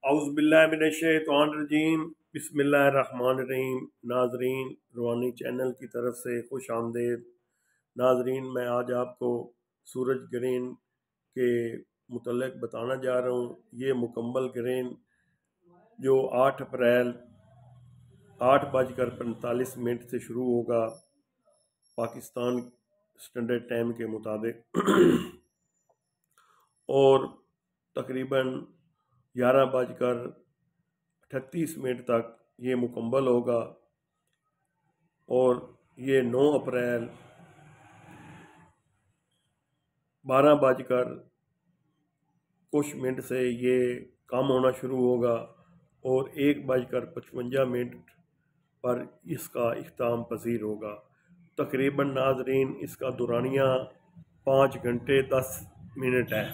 اعوذ باللہ من الشیطان الرجیم بسم اللہ الرحمن الرحیم۔ ناظرین، روحانی چینل کی طرف سے خوش آمدید۔ ناظرین، میں آج آپ کو سورج گرہن کے متعلق بتانا جا رہا ہوں۔ یہ مکمل گرہن جو 8 اپریل 8:45 سے شروع ہوگا پاکستان اسٹینڈرڈ ٹائم کے مطابق اور تقریباً 11:38 تک یہ مکمل ہوگا، اور یہ 9 اپریل 12:00 سے یہ کام ہونا شروع ہوگا، اور 1:55 پر اس کا اختتام پذیر ہوگا۔ تقریباً ناظرین اس کا دورانیہ 5 گھنٹے 10 منٹ ہے۔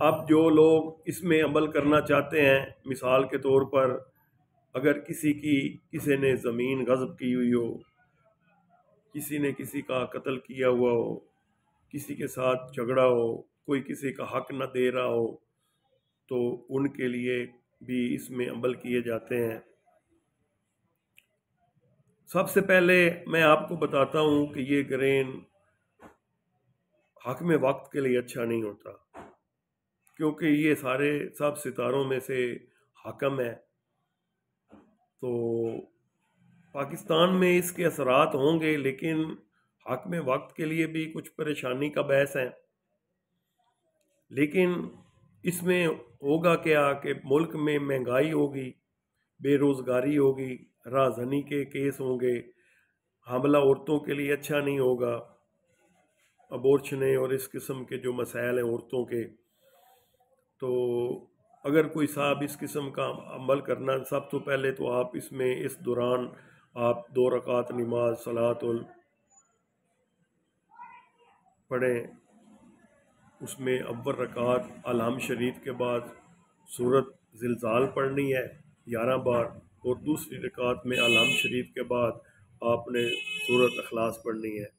اب جو لوگ اس میں عمل کرنا چاہتے ہیں، مثال کے طور پر اگر کسی نے زمین غصب کی ہوئی ہو، کسی نے کسی کا قتل کیا ہوا ہو، کسی کے ساتھ جھگڑا ہو، کوئی کسی کا حق نہ دے رہا ہو، تو ان کے لیے بھی اس میں عمل کیے جاتے ہیں۔ سب سے پہلے میں آپ کو بتاتا ہوں کہ یہ گرہن حق میں وقت کے لیے اچھا نہیں ہوتا، کیونکہ یہ سب ستاروں میں سے حاکم ہے۔ تو پاکستان میں اس کے اثرات ہوں گے، لیکن حق میں وقت کے لیے بھی کچھ پریشانی کا باعث ہے۔ لیکن اس میں ہوگا کیا کہ ملک میں مہنگائی ہوگی، بے روزگاری ہوگی، رازنی کے کیس ہوں گے، حاملہ عورتوں کے لیے اچھا نہیں ہوگا، ابورشنیں اور اس قسم کے جو مسائل ہیں عورتوں کے۔ تو اگر کوئی صاحب اس قسم کا عمل کرنا، سب تو پہلے تو آپ اس دوران آپ 2 رکعت نماز صلاۃ پڑھیں۔ اس میں اول رکعت الحمد شریف کے بعد سورت زلزال پڑھنی ہے 11 بار، اور دوسری رکعت میں الحمد شریف کے بعد آپ نے سورت اخلاص پڑھنی ہے،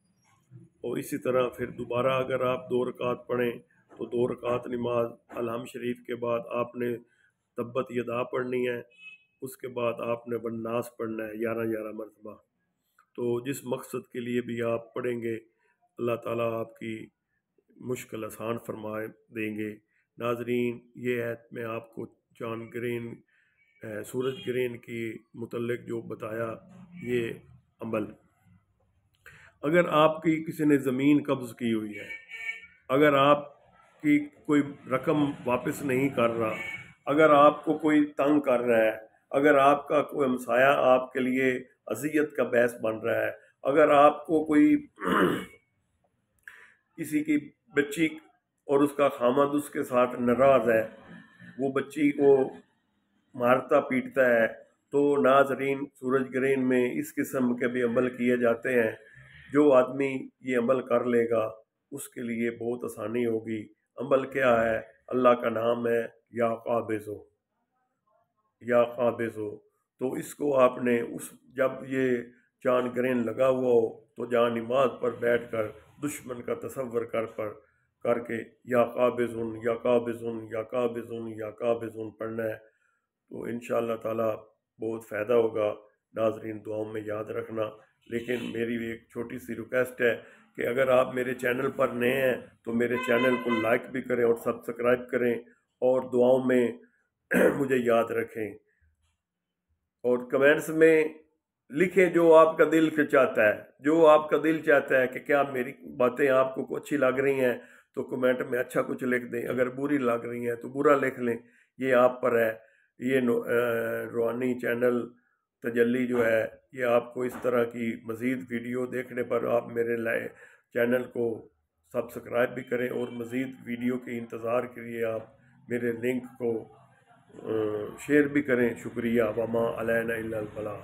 اور اسی طرح پھر دوبارہ اگر آپ 2 رکعت پڑھیں تو 2 رکعت نماز الحمد شریف کے بعد آپ نے تبت یدا پڑھنی ہے، اس کے بعد آپ نے والناس پڑھنا ہے 11 مرتبہ۔ تو جس مقصد کے لیے بھی آپ پڑھیں گے، اللہ تعالیٰ آپ کی مشکل آسان فرما دیں گے۔ ناظرین، یہ ہے میں آپ کو چاند گرہن سورج گرہن کی متعلق جو بتایا یہ عمل۔ اگر آپ کی کسی نے زمین قبض کی ہوئی ہے، اگر آپ کی کوئی رقم واپس نہیں کر رہا، اگر آپ کو کوئی تنگ کر رہا ہے، اگر آپ کا کوئی ہمسایہ آپ کے لیے اذیت کا باعث بن رہا ہے، اگر آپ کو کوئی کسی کی بچی اور اس کا خامد اس کے ساتھ ناراض ہے، وہ بچی کو مارتا پیٹتا ہے، تو ناظرین سورج گرہن میں اس قسم کے بھی عمل کیے جاتے ہیں۔ جو آدمی یہ عمل کر لے گا اس کے لیے بہت آسانی ہوگی۔ عمل کیا ہے؟ اللہ کا نام ہے یا قابض ہو۔ تو اس کو آپ نے جب یہ چاند گرہن لگا ہوا ہو تو جہاں نماز پر بیٹھ کر دشمن کا تصور کر کے یا قابض یا قابض یا قابض یا قابض پڑھنا ہے، تو انشاءاللہ تعالیٰ بہت فائدہ ہوگا۔ ناظرین، دعاؤں میں یاد رکھنا۔ لیکن میری ایک چھوٹی سی ریکویسٹ ہے کہ اگر آپ میرے چینل پر نئے ہیں تو میرے چینل کو لائک بھی کریں اور سبسکرائب کریں، اور دعاؤں میں مجھے یاد رکھیں، اور کمنٹس میں لکھیں جو آپ کا دل چاہتا ہے، کہ کیا میری باتیں آپ کو اچھی لگ رہی ہیں تو کمنٹ میں اچھا کچھ لکھ دیں، اگر بری لگ رہی ہیں تو برا لکھ لیں، یہ آپ پر ہے۔ یہ روحانی چینل تجلی جو ہے، یہ آپ کو اس طرح کی مزید ویڈیو دیکھنے پر آپ میرے چینل کو سبسکرائب بھی کریں، اور مزید ویڈیو کے انتظار کے لیے آپ میرے لنک کو شیئر بھی کریں۔ شکریہ۔ وما علینا الا البلاغ۔